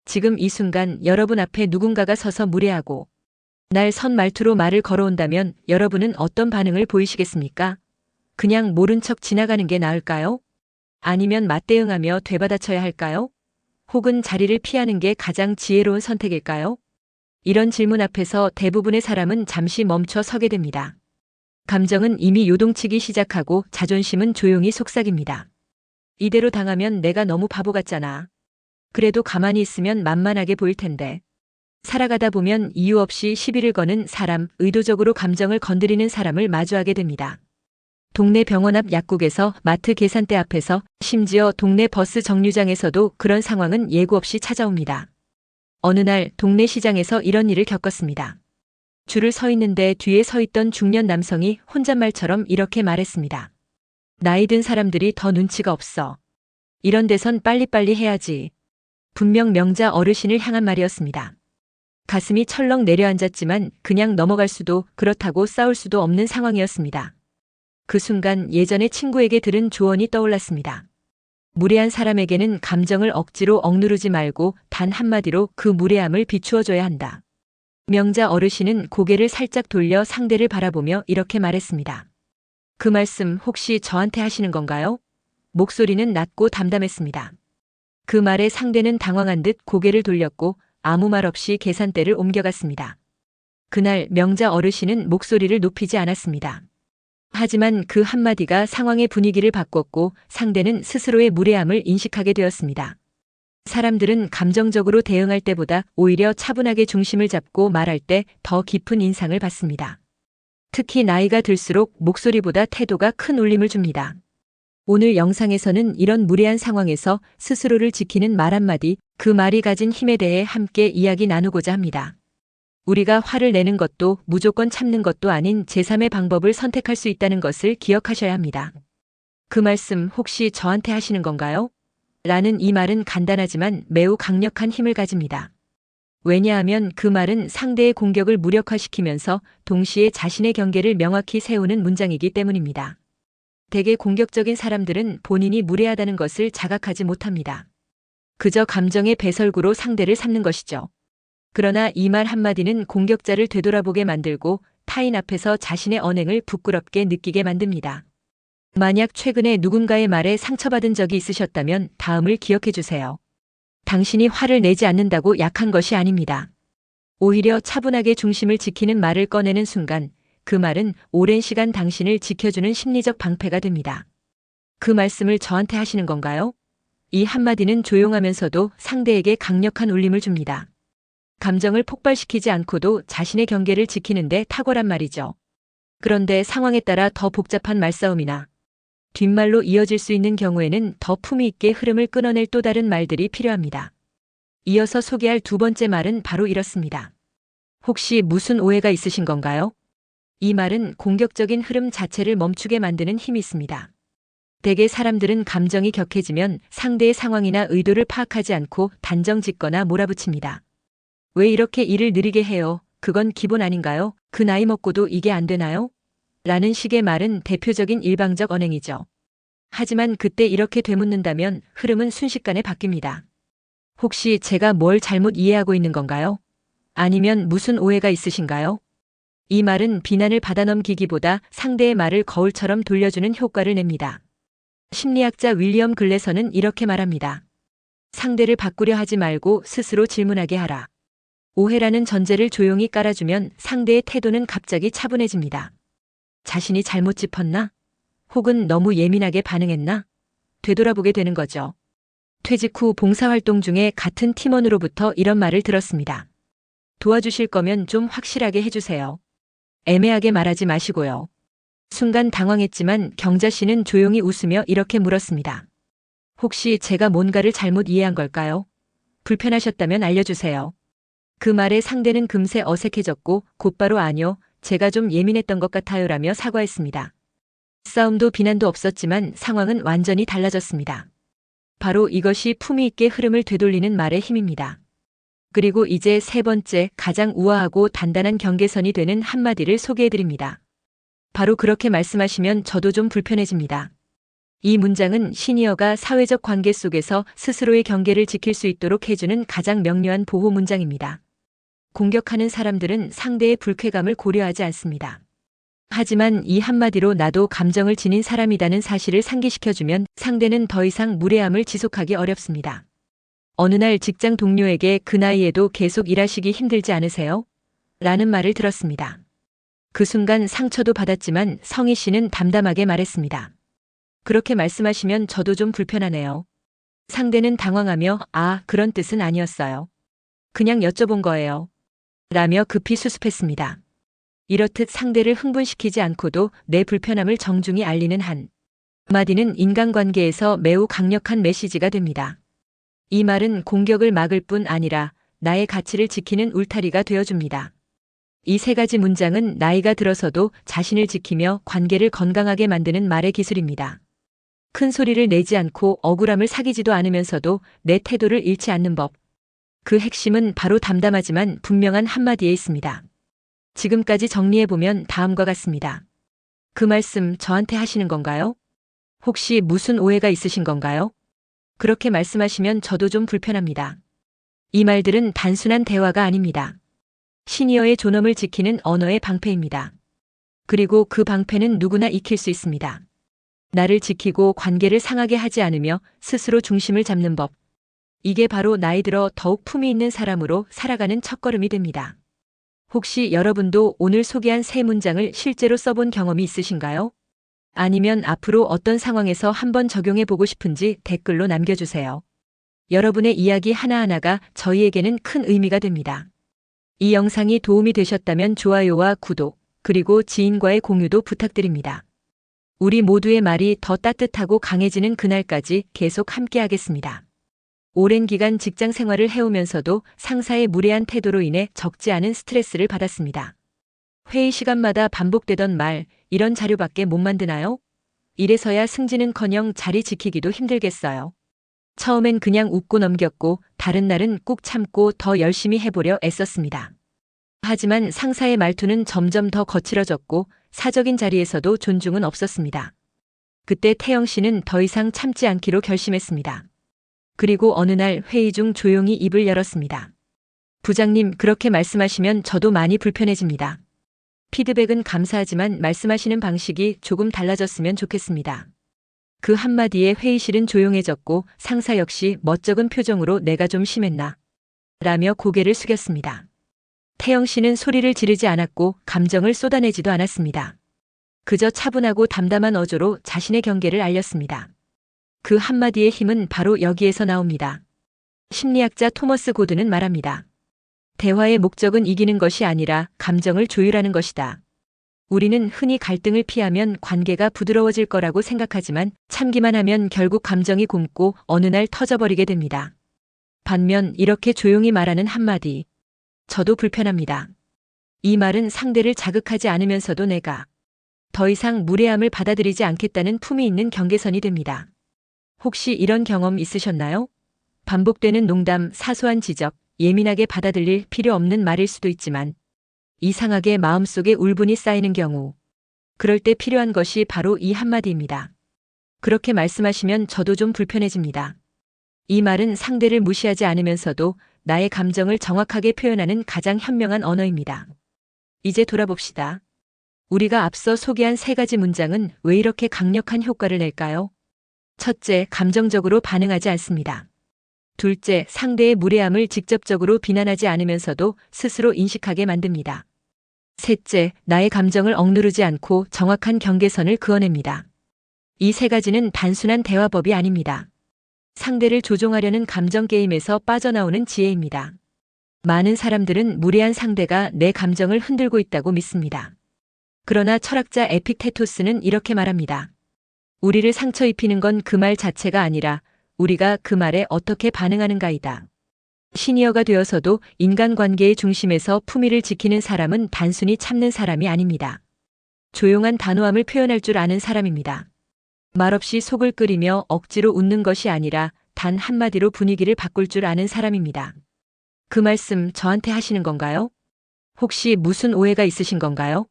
지금 이 순간 여러분 앞에 누군가가 서서 무례하고 날 선 말투로 말을 걸어온다면 여러분은 어떤 반응을 보이시겠습니까? 그냥 모른 척 지나가는 게 나을까요? 아니면 맞대응하며 되받아쳐야 할까요? 혹은 자리를 피하는 게 가장 지혜로운 선택일까요? 이런 질문 앞에서 대부분의 사람은 잠시 멈춰 서게 됩니다. 감정은 이미 요동치기 시작하고 자존심은 조용히 속삭입니다. 이대로 당하면 내가 너무 바보 같잖아. 그래도 가만히 있으면 만만하게 보일 텐데. 살아가다 보면 이유 없이 시비를 거는 사람, 의도적으로 감정을 건드리는 사람을 마주하게 됩니다. 동네 병원 앞 약국에서, 마트 계산대 앞에서, 심지어 동네 버스 정류장에서도 그런 상황은 예고 없이 찾아옵니다. 어느 날 동네 시장에서 이런 일을 겪었습니다. 줄을 서 있는데 뒤에 서 있던 중년 남성이 혼잣말처럼 이렇게 말했습니다. 나이 든 사람들이 더 눈치가 없어. 이런 데선 빨리빨리 해야지. 분명 명자 어르신을 향한 말이었습니다. 가슴이 철렁 내려앉았지만 그냥 넘어갈 수도, 그렇다고 싸울 수도 없는 상황이었습니다. 그 순간 예전에 친구에게 들은 조언이 떠올랐습니다. 무례한 사람에게는 감정을 억지로 억누르지 말고 단 한마디로 그 무례함을 비추어줘야 한다. 명자 어르신은 고개를 살짝 돌려 상대를 바라보며 이렇게 말했습니다. 그 말씀 혹시 저한테 하시는 건가요? 목소리는 낮고 담담했습니다. 그 말에 상대는 당황한 듯 고개를 돌렸고 아무 말 없이 계산대를 옮겨갔습니다. 그날 명자 어르신은 목소리를 높이지 않았습니다. 하지만 그 한마디가 상황의 분위기를 바꿨고 상대는 스스로의 무례함을 인식하게 되었습니다. 사람들은 감정적으로 대응할 때보다 오히려 차분하게 중심을 잡고 말할 때 더 깊은 인상을 받습니다. 특히 나이가 들수록 목소리보다 태도가 큰 울림을 줍니다. 오늘 영상에서는 이런 무례한 상황에서 스스로를 지키는 말 한마디, 그 말이 가진 힘에 대해 함께 이야기 나누고자 합니다. 우리가 화를 내는 것도 무조건 참는 것도 아닌 제3의 방법을 선택할 수 있다는 것을 기억하셔야 합니다. 그 말씀 혹시 저한테 하시는 건가요? 라는 이 말은 간단하지만 매우 강력한 힘을 가집니다. 왜냐하면 그 말은 상대의 공격을 무력화시키면서 동시에 자신의 경계를 명확히 세우는 문장이기 때문입니다. 대개 공격적인 사람들은 본인이 무례하다는 것을 자각하지 못합니다. 그저 감정의 배설구로 상대를 삼는 것이죠. 그러나 이 말 한마디는 공격자를 되돌아보게 만들고 타인 앞에서 자신의 언행을 부끄럽게 느끼게 만듭니다. 만약 최근에 누군가의 말에 상처받은 적이 있으셨다면 다음을 기억해 주세요. 당신이 화를 내지 않는다고 약한 것이 아닙니다. 오히려 차분하게 중심을 지키는 말을 꺼내는 순간 그 말은 오랜 시간 당신을 지켜주는 심리적 방패가 됩니다. 그 말씀을 저한테 하시는 건가요? 이 한마디는 조용하면서도 상대에게 강력한 울림을 줍니다. 감정을 폭발시키지 않고도 자신의 경계를 지키는데 탁월한 말이죠. 그런데 상황에 따라 더 복잡한 말싸움이나 뒷말로 이어질 수 있는 경우에는 더 품위 있게 흐름을 끊어낼 또 다른 말들이 필요합니다. 이어서 소개할 두 번째 말은 바로 이렇습니다. 혹시 무슨 오해가 있으신 건가요? 이 말은 공격적인 흐름 자체를 멈추게 만드는 힘이 있습니다. 대개 사람들은 감정이 격해지면 상대의 상황이나 의도를 파악하지 않고 단정 짓거나 몰아붙입니다. 왜 이렇게 일을 느리게 해요? 그건 기본 아닌가요? 그 나이 먹고도 이게 안 되나요? 라는 식의 말은 대표적인 일방적 언행이죠. 하지만 그때 이렇게 되묻는다면 흐름은 순식간에 바뀝니다. 혹시 제가 뭘 잘못 이해하고 있는 건가요? 아니면 무슨 오해가 있으신가요? 이 말은 비난을 받아넘기기보다 상대의 말을 거울처럼 돌려주는 효과를 냅니다. 심리학자 윌리엄 글래서는 이렇게 말합니다. 상대를 바꾸려 하지 말고 스스로 질문하게 하라. 오해라는 전제를 조용히 깔아주면 상대의 태도는 갑자기 차분해집니다. 자신이 잘못 짚었나? 혹은 너무 예민하게 반응했나? 되돌아보게 되는 거죠. 퇴직 후 봉사활동 중에 같은 팀원으로부터 이런 말을 들었습니다. 도와주실 거면 좀 확실하게 해주세요. 애매하게 말하지 마시고요. 순간 당황했지만 경자 씨는 조용히 웃으며 이렇게 물었습니다. 혹시 제가 뭔가를 잘못 이해한 걸까요? 불편하셨다면 알려주세요. 그 말에 상대는 금세 어색해졌고 곧바로 아니요, 제가 좀 예민했던 것 같아요라며 사과했습니다. 싸움도 비난도 없었지만 상황은 완전히 달라졌습니다. 바로 이것이 품위 있게 흐름을 되돌리는 말의 힘입니다. 그리고 이제 세 번째, 가장 우아하고 단단한 경계선이 되는 한마디를 소개해드립니다. 바로 그렇게 말씀하시면 저도 좀 불편해집니다. 이 문장은 시니어가 사회적 관계 속에서 스스로의 경계를 지킬 수 있도록 해주는 가장 명료한 보호 문장입니다. 공격하는 사람들은 상대의 불쾌감을 고려하지 않습니다. 하지만 이 한마디로 나도 감정을 지닌 사람이라는 사실을 상기시켜주면 상대는 더 이상 무례함을 지속하기 어렵습니다. 어느 날 직장 동료에게 그 나이에도 계속 일하시기 힘들지 않으세요? 라는 말을 들었습니다. 그 순간 상처도 받았지만 성희 씨는 담담하게 말했습니다. 그렇게 말씀하시면 저도 좀 불편하네요. 상대는 당황하며 그런 뜻은 아니었어요. 그냥 여쭤본 거예요. 라며 급히 수습했습니다. 이렇듯 상대를 흥분시키지 않고도 내 불편함을 정중히 알리는 한마디는 인간관계에서 매우 강력한 메시지가 됩니다. 이 말은 공격을 막을 뿐 아니라 나의 가치를 지키는 울타리가 되어줍니다. 이 세 가지 문장은 나이가 들어서도 자신을 지키며 관계를 건강하게 만드는 말의 기술입니다. 큰 소리를 내지 않고 억울함을 사귀지도 않으면서도 내 태도를 잃지 않는 법. 그 핵심은 바로 담담하지만 분명한 한마디에 있습니다. 지금까지 정리해보면 다음과 같습니다. 그 말씀 저한테 하시는 건가요? 혹시 무슨 오해가 있으신 건가요? 그렇게 말씀하시면 저도 좀 불편합니다. 이 말들은 단순한 대화가 아닙니다. 시니어의 존엄을 지키는 언어의 방패입니다. 그리고 그 방패는 누구나 익힐 수 있습니다. 나를 지키고 관계를 상하게 하지 않으며 스스로 중심을 잡는 법. 이게 바로 나이 들어 더욱 품위 있는 사람으로 살아가는 첫걸음이 됩니다. 혹시 여러분도 오늘 소개한 세 문장을 실제로 써본 경험이 있으신가요? 아니면 앞으로 어떤 상황에서 한번 적용해 보고 싶은지 댓글로 남겨주세요. 여러분의 이야기 하나하나가 저희에게는 큰 의미가 됩니다. 이 영상이 도움이 되셨다면 좋아요와 구독, 그리고 지인과의 공유도 부탁드립니다. 우리 모두의 말이 더 따뜻하고 강해지는 그날까지 계속 함께하겠습니다. 오랜 기간 직장 생활을 해오면서도 상사의 무례한 태도로 인해 적지 않은 스트레스를 받았습니다. 회의 시간마다 반복되던 말, 이런 자료밖에 못 만드나요? 이래서야 승진은커녕 자리 지키기도 힘들겠어요. 처음엔 그냥 웃고 넘겼고 다른 날은 꾹 참고 더 열심히 해보려 애썼습니다. 하지만 상사의 말투는 점점 더 거칠어졌고 사적인 자리에서도 존중은 없었습니다. 그때 태영 씨는 더 이상 참지 않기로 결심했습니다. 그리고 어느 날 회의 중 조용히 입을 열었습니다. 부장님, 그렇게 말씀하시면 저도 많이 불편해집니다. 피드백은 감사하지만 말씀하시는 방식이 조금 달라졌으면 좋겠습니다. 그 한마디에 회의실은 조용해졌고 상사 역시 멋쩍은 표정으로 내가 좀 심했나? 라며 고개를 숙였습니다. 태영 씨는 소리를 지르지 않았고 감정을 쏟아내지도 않았습니다. 그저 차분하고 담담한 어조로 자신의 경계를 알렸습니다. 그 한마디의 힘은 바로 여기에서 나옵니다. 심리학자 토머스 고든은 말합니다. 대화의 목적은 이기는 것이 아니라 감정을 조율하는 것이다. 우리는 흔히 갈등을 피하면 관계가 부드러워질 거라고 생각하지만 참기만 하면 결국 감정이 굼고 어느 날 터져버리게 됩니다. 반면 이렇게 조용히 말하는 한마디. 저도 불편합니다. 이 말은 상대를 자극하지 않으면서도 내가 더 이상 무례함을 받아들이지 않겠다는 품위 있는 경계선이 됩니다. 혹시 이런 경험 있으셨나요? 반복되는 농담, 사소한 지적, 예민하게 받아들일 필요 없는 말일 수도 있지만 이상하게 마음속에 울분이 쌓이는 경우, 그럴 때 필요한 것이 바로 이 한마디입니다. 그렇게 말씀하시면 저도 좀 불편해집니다. 이 말은 상대를 무시하지 않으면서도 나의 감정을 정확하게 표현하는 가장 현명한 언어입니다. 이제 돌아봅시다. 우리가 앞서 소개한 세 가지 문장은 왜 이렇게 강력한 효과를 낼까요? 첫째, 감정적으로 반응하지 않습니다. 둘째, 상대의 무례함을 직접적으로 비난하지 않으면서도 스스로 인식하게 만듭니다. 셋째, 나의 감정을 억누르지 않고 정확한 경계선을 그어냅니다. 이 세 가지는 단순한 대화법이 아닙니다. 상대를 조종하려는 감정 게임에서 빠져나오는 지혜입니다. 많은 사람들은 무례한 상대가 내 감정을 흔들고 있다고 믿습니다. 그러나 철학자 에픽테토스는 이렇게 말합니다. 우리를 상처 입히는 건 그 말 자체가 아니라 우리가 그 말에 어떻게 반응하는가이다. 시니어가 되어서도 인간관계의 중심에서 품위를 지키는 사람은 단순히 참는 사람이 아닙니다. 조용한 단호함을 표현할 줄 아는 사람입니다. 말없이 속을 끓이며 억지로 웃는 것이 아니라 단 한마디로 분위기를 바꿀 줄 아는 사람입니다. 그 말씀 저한테 하시는 건가요? 혹시 무슨 오해가 있으신 건가요?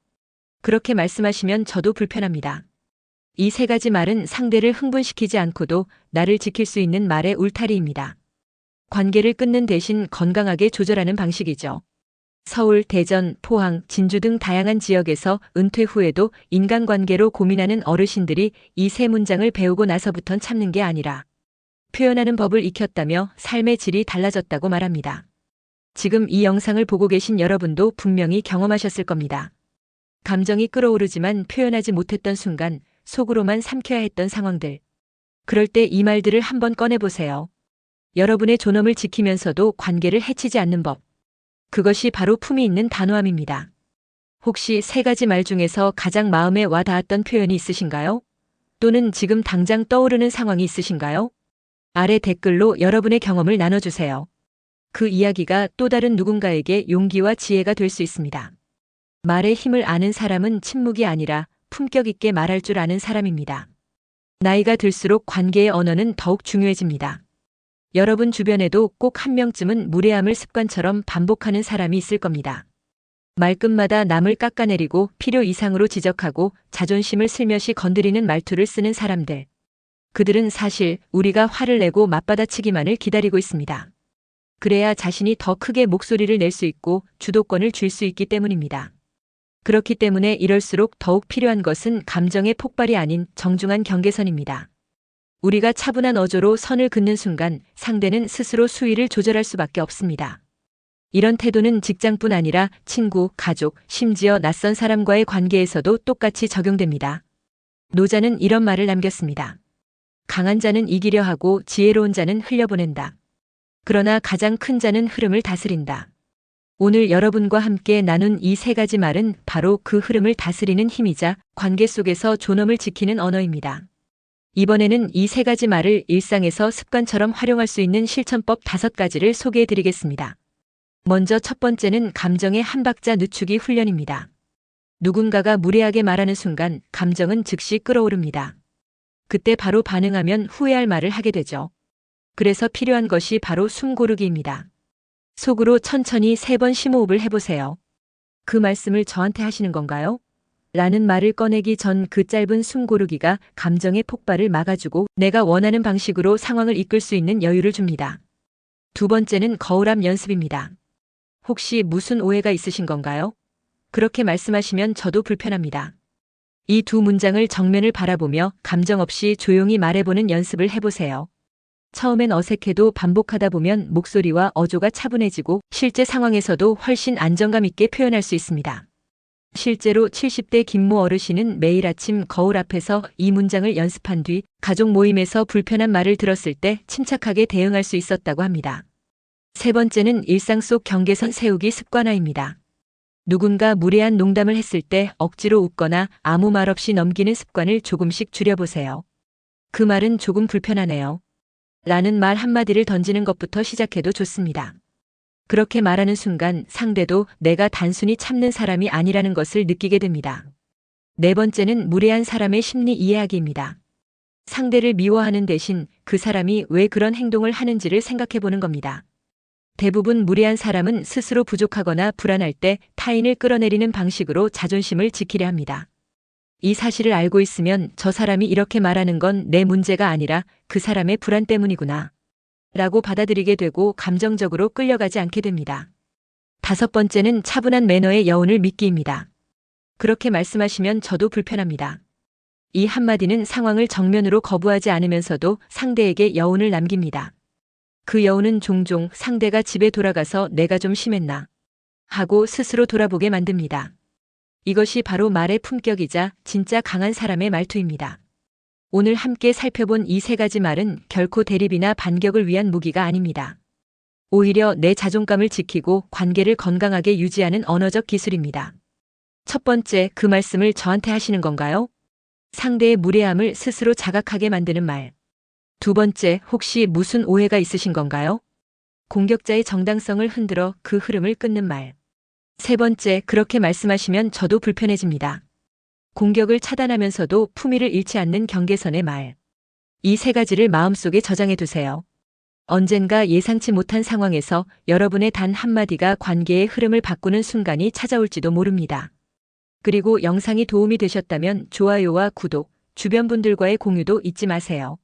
그렇게 말씀하시면 저도 불편합니다. 이 세 가지 말은 상대를 흥분시키지 않고도 나를 지킬 수 있는 말의 울타리입니다. 관계를 끊는 대신 건강하게 조절하는 방식이죠. 서울, 대전, 포항, 진주 등 다양한 지역에서 은퇴 후에도 인간관계로 고민하는 어르신들이 이 세 문장을 배우고 나서부턴 참는 게 아니라 표현하는 법을 익혔다며 삶의 질이 달라졌다고 말합니다. 지금 이 영상을 보고 계신 여러분도 분명히 경험하셨을 겁니다. 감정이 끓어오르지만 표현하지 못했던 순간, 속으로만 삼켜야 했던 상황들. 그럴 때 이 말들을 한번 꺼내보세요. 여러분의 존엄을 지키면서도 관계를 해치지 않는 법. 그것이 바로 품이 있는 단호함입니다. 혹시 세 가지 말 중에서 가장 마음에 와 닿았던 표현이 있으신가요? 또는 지금 당장 떠오르는 상황이 있으신가요? 아래 댓글로 여러분의 경험을 나눠주세요. 그 이야기가 또 다른 누군가에게 용기와 지혜가 될 수 있습니다. 말의 힘을 아는 사람은 침묵이 아니라 품격 있게 말할 줄 아는 사람입니다. 나이가 들수록 관계의 언어는 더욱 중요해집니다. 여러분 주변에도 꼭 한 명쯤은 무례함을 습관처럼 반복하는 사람이 있을 겁니다. 말끝마다 남을 깎아내리고 필요 이상으로 지적하고 자존심을 슬며시 건드리는 말투를 쓰는 사람들. 그들은 사실 우리가 화를 내고 맞받아치기만을 기다리고 있습니다. 그래야 자신이 더 크게 목소리를 낼 수 있고 주도권을 쥘 수 있기 때문입니다. 그렇기 때문에 이럴수록 더욱 필요한 것은 감정의 폭발이 아닌 정중한 경계선입니다. 우리가 차분한 어조로 선을 긋는 순간 상대는 스스로 수위를 조절할 수밖에 없습니다. 이런 태도는 직장뿐 아니라 친구, 가족, 심지어 낯선 사람과의 관계에서도 똑같이 적용됩니다. 노자는 이런 말을 남겼습니다. 강한 자는 이기려 하고 지혜로운 자는 흘려보낸다. 그러나 가장 큰 자는 흐름을 다스린다. 오늘 여러분과 함께 나눈 이 세 가지 말은 바로 그 흐름을 다스리는 힘이자 관계 속에서 존엄을 지키는 언어입니다. 이번에는 이 세 가지 말을 일상에서 습관처럼 활용할 수 있는 실천법 5가지를 소개해 드리겠습니다. 먼저 첫 번째는 감정의 한 박자 늦추기 훈련입니다. 누군가가 무례하게 말하는 순간 감정은 즉시 끌어오릅니다. 그때 바로 반응하면 후회할 말을 하게 되죠. 그래서 필요한 것이 바로 숨 고르기입니다. 속으로 천천히 3번 심호흡을 해보세요. 그 말씀을 저한테 하시는 건가요? 라는 말을 꺼내기 전 그 짧은 숨 고르기가 감정의 폭발을 막아주고 내가 원하는 방식으로 상황을 이끌 수 있는 여유를 줍니다. 두 번째는 거울압 연습입니다. 혹시 무슨 오해가 있으신 건가요? 그렇게 말씀하시면 저도 불편합니다. 이 두 문장을 정면을 바라보며 감정 없이 조용히 말해보는 연습을 해보세요. 처음엔 어색해도 반복하다 보면 목소리와 어조가 차분해지고 실제 상황에서도 훨씬 안정감 있게 표현할 수 있습니다. 실제로 70대 김모 어르신은 매일 아침 거울 앞에서 이 문장을 연습한 뒤 가족 모임에서 불편한 말을 들었을 때 침착하게 대응할 수 있었다고 합니다. 세 번째는 일상 속 경계선 세우기 습관화입니다. 누군가 무례한 농담을 했을 때 억지로 웃거나 아무 말 없이 넘기는 습관을 조금씩 줄여보세요. 그 말은 조금 불편하네요. 라는 말 한마디를 던지는 것부터 시작해도 좋습니다. 그렇게 말하는 순간 상대도 내가 단순히 참는 사람이 아니라는 것을 느끼게 됩니다. 네 번째는 무례한 사람의 심리 이해하기입니다. 상대를 미워하는 대신 그 사람이 왜 그런 행동을 하는지를 생각해보는 겁니다. 대부분 무례한 사람은 스스로 부족하거나 불안할 때 타인을 끌어내리는 방식으로 자존심을 지키려 합니다. 이 사실을 알고 있으면 저 사람이 이렇게 말하는 건 내 문제가 아니라 그 사람의 불안 때문이구나 라고 받아들이게 되고 감정적으로 끌려가지 않게 됩니다. 다섯 번째는 차분한 매너의 여운을 믿기입니다. 그렇게 말씀하시면 저도 불편합니다. 이 한마디는 상황을 정면으로 거부하지 않으면서도 상대에게 여운을 남깁니다. 그 여운은 종종 상대가 집에 돌아가서 내가 좀 심했나 하고 스스로 돌아보게 만듭니다. 이것이 바로 말의 품격이자 진짜 강한 사람의 말투입니다. 오늘 함께 살펴본 이 세 가지 말은 결코 대립이나 반격을 위한 무기가 아닙니다. 오히려 내 자존감을 지키고 관계를 건강하게 유지하는 언어적 기술입니다. 첫 번째, 그 말씀을 저한테 하시는 건가요? 상대의 무례함을 스스로 자각하게 만드는 말. 두 번째, 혹시 무슨 오해가 있으신 건가요? 공격자의 정당성을 흔들어 그 흐름을 끊는 말. 세 번째, 그렇게 말씀하시면 저도 불편해집니다. 공격을 차단하면서도 품위를 잃지 않는 경계선의 말. 이 세 가지를 마음속에 저장해 두세요. 언젠가 예상치 못한 상황에서 여러분의 단 한마디가 관계의 흐름을 바꾸는 순간이 찾아올지도 모릅니다. 그리고 영상이 도움이 되셨다면 좋아요와 구독, 주변 분들과의 공유도 잊지 마세요.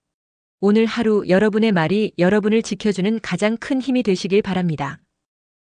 오늘 하루 여러분의 말이 여러분을 지켜주는 가장 큰 힘이 되시길 바랍니다.